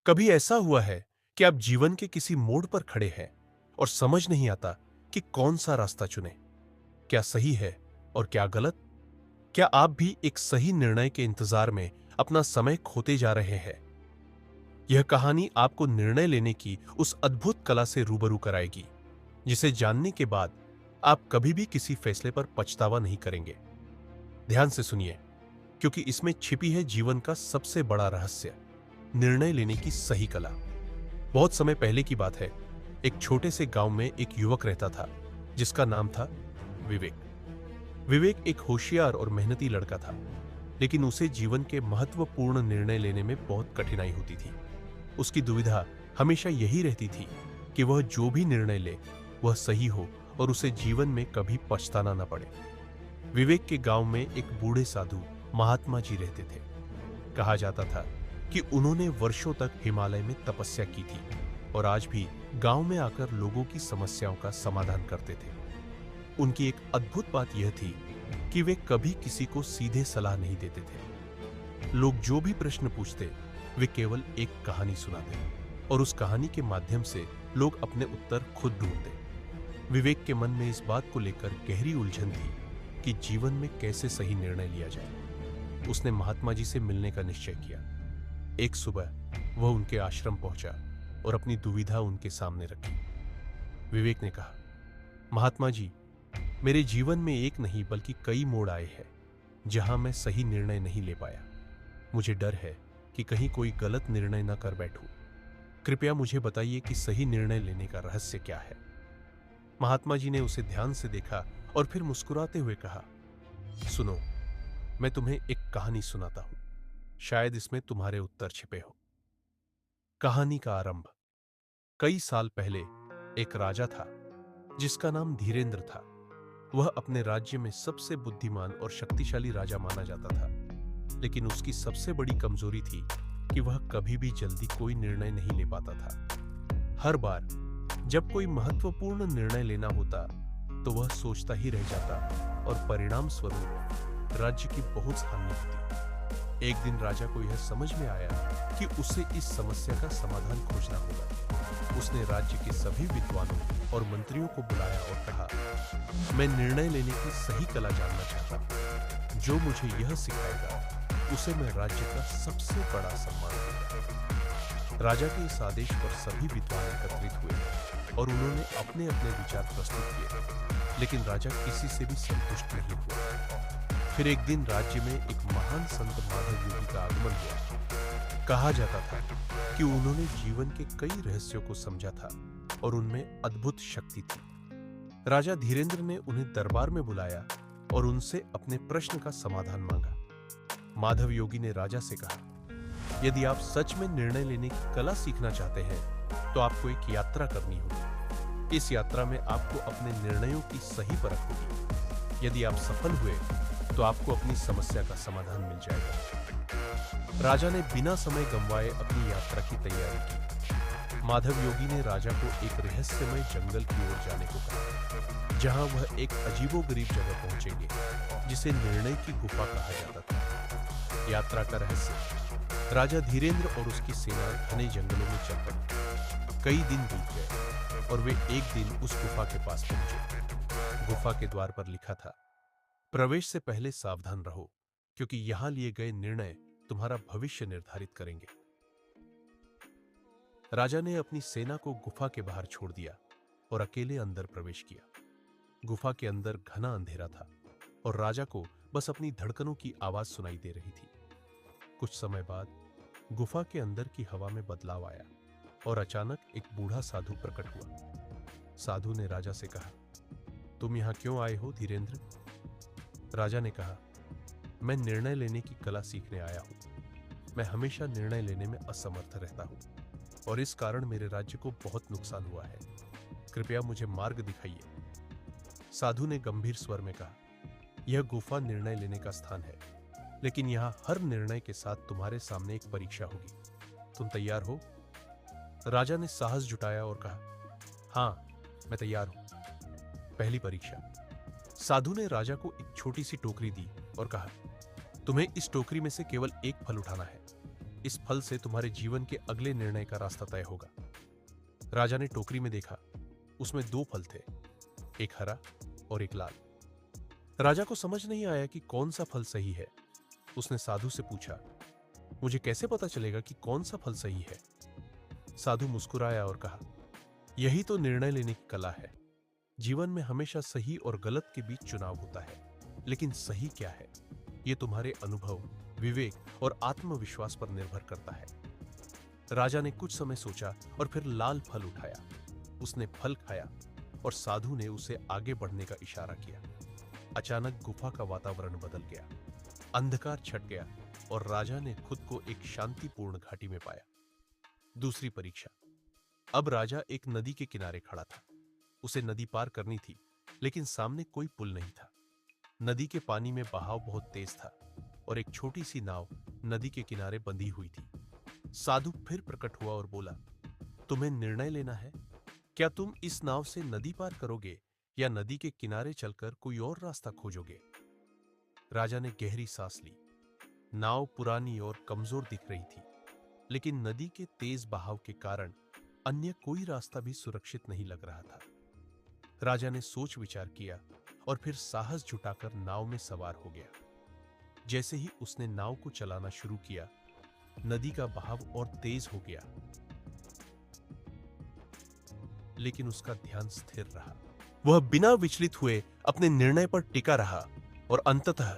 कभी ऐसा हुआ है कि आप जीवन के किसी मोड़ पर खड़े हैं और समझ नहीं आता कि कौन सा रास्ता चुने, क्या सही है और क्या गलत? क्या आप भी एक सही निर्णय के इंतजार में अपना समय खोते जा रहे हैं? यह कहानी आपको निर्णय लेने की उस अद्भुत कला से रूबरू कराएगी, जिसे जानने के बाद आप कभी भी किसी फैसले पर पछतावा नहीं करेंगे। ध्यान से सुनिए, क्योंकि इसमें छिपी है जीवन का सबसे बड़ा रहस्य, निर्णय लेने की सही कला। बहुत समय पहले की बात है। एक छोटे से गांव में एक युवक रहता था, जिसका नाम था विवेक। विवेक एक होशियार और मेहनती लड़का था, लेकिन उसे जीवन के महत्वपूर्ण निर्णय लेने में बहुत कठिनाई होती थी। उसकी दुविधा हमेशा यही रहती थी कि वह जो भी निर्णय ले, वह सही हो और उसे जीवन में कभी पछताना न पड़े। विवेक के गांव में एक बूढ़े साधु महात्मा जी रहते थे। कहा जाता था कि उन्होंने वर्षों तक हिमालय में तपस्या की थी और आज भी गांव में आकर लोगों की समस्याओं का समाधान करते थे। उनकी एक अद्भुत बात यह थी कि वे कभी किसी को सीधे सलाह नहीं देते थे। लोग जो भी प्रश्न पूछते, वे केवल एक कहानी सुनाते और उस कहानी के माध्यम से लोग अपने उत्तर खुद ढूंढते। विवेक के मन में इस बात को लेकर गहरी उलझन थी कि जीवन में कैसे सही निर्णय लिया जाए। उसने महात्मा जी से मिलने का निश्चय किया। एक सुबह वह उनके आश्रम पहुंचा और अपनी दुविधा उनके सामने रखी। विवेक ने कहा, महात्मा जी, मेरे जीवन में एक नहीं बल्कि कई मोड़ आए हैं जहां मैं सही निर्णय नहीं ले पाया। मुझे डर है कि कहीं कोई गलत निर्णय न कर बैठूं। कृपया मुझे बताइए कि सही निर्णय लेने का रहस्य क्या है। महात्मा जी ने उसे ध्यान से देखा और फिर मुस्कुराते हुए कहा, सुनो, मैं तुम्हें एक कहानी सुनाता हूं। शायद इसमें तुम्हारे उत्तर छिपे हो। कहानी का आरंभ। कई साल पहले एक राजा था जिसका नाम धीरेंद्र था। वह अपने राज्य में सबसे बुद्धिमान और शक्तिशाली राजा माना जाता था, लेकिन उसकी सबसे बड़ी कमजोरी थी कि वह कभी भी जल्दी कोई निर्णय नहीं ले पाता था। हर बार जब कोई महत्वपूर्ण निर्णय लेना होता, तो वह सोचता ही रह जाता और परिणाम स्वरूप राज्य की बहुत हानि होती। एक दिन राजा को यह समझ में आया कि उसे इस समस्या का समाधान खोजना होगा। उसने राज्य के सभी विद्वानों और मंत्रियों को बुलाया और कहा, मैं निर्णय लेने की सही कला जानना चाहता हूं। जो मुझे यह सिखाएगा, उसे मैं राज्य का सबसे बड़ा सम्मान दूंगा। राजा के इस आदेश पर सभी विद्वान एकत्रित हुए और उन्होंने अपने अपने विचार प्रस्तुत किए, लेकिन राजा किसी से भी संतुष्ट नहीं हुआ। फिर एक दिन राज्य में एक महान संत माधव योगी का आगमन हुआ। कहा जाता था कि उन्होंने जीवन के कई रहस्यों को समझा था और उनमें अद्भुत शक्ति थी। राजा धीरेंद्र ने उन्हें दरबार में बुलाया और उनसे अपने प्रश्न का समाधान मांगा। माधव योगी ने राजा से कहा, यदि आप सच में निर्णय लेने की कला सीखना चाहते हैं, तो आपको एक यात्रा करनी होगी। इस यात्रा में आपको अपने निर्णयों की सही परख होगी। यदि आप सफल हुए, तो आपको अपनी समस्या का समाधान मिल जाएगा। राजा ने बिना समय गंवाए अपनी यात्रा की तैयारी की। माधव योगी ने राजा को एक रहस्यमय जंगल की ओर जाने को कहा, जहां वह एक अजीबोगरीब जगह पहुंचेंगे, जिसे निर्णय की गुफा कहा जाता था। यात्रा का रहस्य। राजा धीरेंद्र और उसकी सेना घने जंगलों में चल पड़ी। कई दिन बीत गए और वे एक दिन उस गुफा के पास पहुंचे। गुफा के द्वार पर लिखा था, प्रवेश से पहले सावधान रहो, क्योंकि यहां लिए गए निर्णय तुम्हारा भविष्य निर्धारित करेंगे। राजा ने अपनी सेना को गुफा के बाहर छोड़ दिया और अकेले अंदर प्रवेश किया। गुफा के अंदर घना अंधेरा था और राजा को बस अपनी धड़कनों की आवाज सुनाई दे रही थी। कुछ समय बाद गुफा के अंदर की हवा में बदलाव आया और अचानक एक बूढ़ा साधु प्रकट हुआ। साधु ने राजा से कहा, तुम यहां क्यों आए हो धीरेंद्र? राजा ने कहा, मैं निर्णय लेने की कला सीखने आया हूं। मैं हमेशा निर्णय लेने में असमर्थ रहता हूं और इस कारण मेरे राज्य को बहुत नुकसान हुआ है। कृपया मुझे मार्ग दिखाइए। साधु ने गंभीर स्वर में कहा, यह गुफा निर्णय लेने का स्थान है, लेकिन यहां हर निर्णय के साथ तुम्हारे सामने एक परीक्षा होगी। तुम तैयार हो? राजा ने साहस जुटाया और कहा, हाँ, मैं तैयार हूं। पहली परीक्षा। साधु ने राजा को एक छोटी सी टोकरी दी और कहा, तुम्हें इस टोकरी में से केवल एक फल उठाना है। इस फल से तुम्हारे जीवन के अगले निर्णय का रास्ता तय होगा। राजा ने टोकरी में देखा, उसमें 2 फल थे, एक हरा और एक लाल। राजा को समझ नहीं आया कि कौन सा फल सही है। उसने साधु से पूछा, मुझे कैसे पता चलेगा कि कौन सा फल सही है? साधु मुस्कुराया और कहा, यही तो निर्णय लेने की कला है। जीवन में हमेशा सही और गलत के बीच चुनाव होता है, लेकिन सही क्या है, यह तुम्हारे अनुभव, विवेक और आत्मविश्वास पर निर्भर करता है। राजा ने कुछ समय सोचा और फिर लाल फल उठाया। उसने फल खाया और साधु ने उसे आगे बढ़ने का इशारा किया। अचानक गुफा का वातावरण बदल गया, अंधकार छट गया और राजा ने खुद को एक शांतिपूर्ण घाटी में पाया। दूसरी परीक्षा। अब राजा एक नदी के किनारे खड़ा था। उसे नदी पार करनी थी, लेकिन सामने कोई पुल नहीं था। नदी के पानी में बहाव बहुत तेज था और एक छोटी सी नाव नदी के किनारे बंधी हुई थी। साधु फिर प्रकट हुआ और बोला, तुम्हें निर्णय लेना है। क्या तुम इस नाव से नदी पार करोगे या नदी के किनारे चलकर कोई और रास्ता खोजोगे? राजा ने गहरी सांस ली। नाव पुरानी और कमजोर दिख रही थी, लेकिन नदी के तेज बहाव के कारण अन्य कोई रास्ता भी सुरक्षित नहीं लग रहा था। राजा ने सोच विचार किया और फिर साहस जुटाकर नाव में सवार हो गया। जैसे ही उसने नाव को चलाना शुरू किया, नदी का बहाव और तेज हो गया, लेकिन उसका ध्यान स्थिर रहा। वह बिना विचलित हुए अपने निर्णय पर टिका रहा और अंततः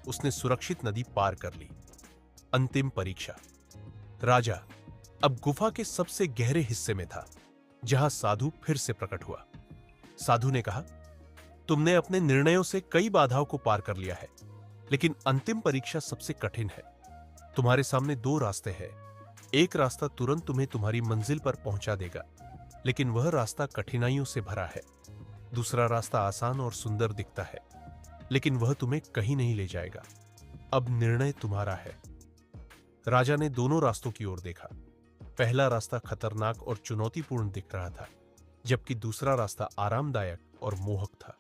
उसने सुरक्षित नदी पार कर ली। अंतिम परीक्षा। राजा अब गुफा के सबसे गहरे हिस्से में था, जहां साधु फिर से प्रकट हुआ। साधु ने कहा, तुमने अपने निर्णयों से कई बाधाओं को पार कर लिया है, लेकिन अंतिम परीक्षा सबसे कठिन है। तुम्हारे सामने 2 रास्ते हैं। एक रास्ता तुरंत तुम्हें तुम्हारी मंजिल पर पहुंचा देगा, लेकिन वह रास्ता कठिनाइयों से भरा है। दूसरा रास्ता आसान और सुंदर दिखता है, लेकिन वह तुम्हें कहीं नहीं ले जाएगा। अब निर्णय तुम्हारा है। राजा ने दोनों रास्तों की ओर देखा। पहला रास्ता खतरनाक और चुनौतीपूर्ण दिख रहा था, जबकि दूसरा रास्ता आरामदायक और मोहक था।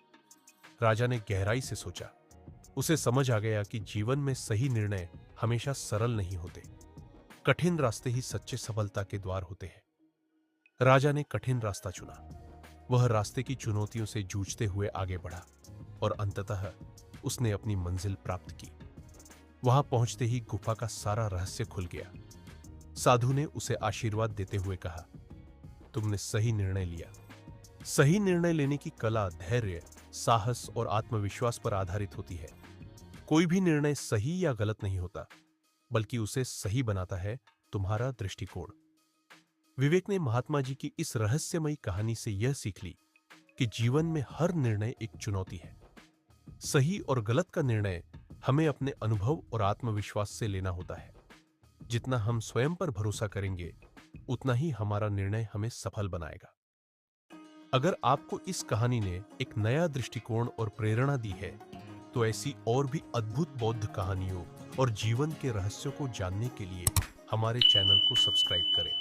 राजा ने गहराई से सोचा। उसे समझ आ गया कि जीवन में सही निर्णय हमेशा सरल नहीं होते। कठिन रास्ते ही सच्चे सफलता के द्वार होते हैं। राजा ने कठिन रास्ता चुना। वह रास्ते की चुनौतियों से जूझते हुए आगे बढ़ा और अंततः उसने अपनी मंजिल प्राप्त की। वहां पहुंचते ही गुफा का सारा रहस्य खुल गया। साधु ने उसे आशीर्वाद देते हुए कहा, तुमने सही निर्णय लिया। सही निर्णय लेने की कला धैर्य, साहस और आत्मविश्वास पर आधारित होती है। कोई भी निर्णय सही या गलत नहीं होता, बल्कि उसे सही बनाता है तुम्हारा दृष्टिकोण। विवेक ने महात्मा जी की इस रहस्यमयी कहानी से यह सीख ली कि जीवन में हर निर्णय एक चुनौती है। सही और गलत का निर्णय हमें अपने अनुभव और आत्मविश्वास से लेना होता है। जितना हम स्वयं पर भरोसा करेंगे, उतना ही हमारा निर्णय हमें सफल बनाएगा। अगर आपको इस कहानी ने एक नया दृष्टिकोण और प्रेरणा दी है, तो ऐसी और भी अद्भुत बौद्ध कहानियों और जीवन के रहस्यों को जानने के लिए हमारे चैनल को सब्सक्राइब करें।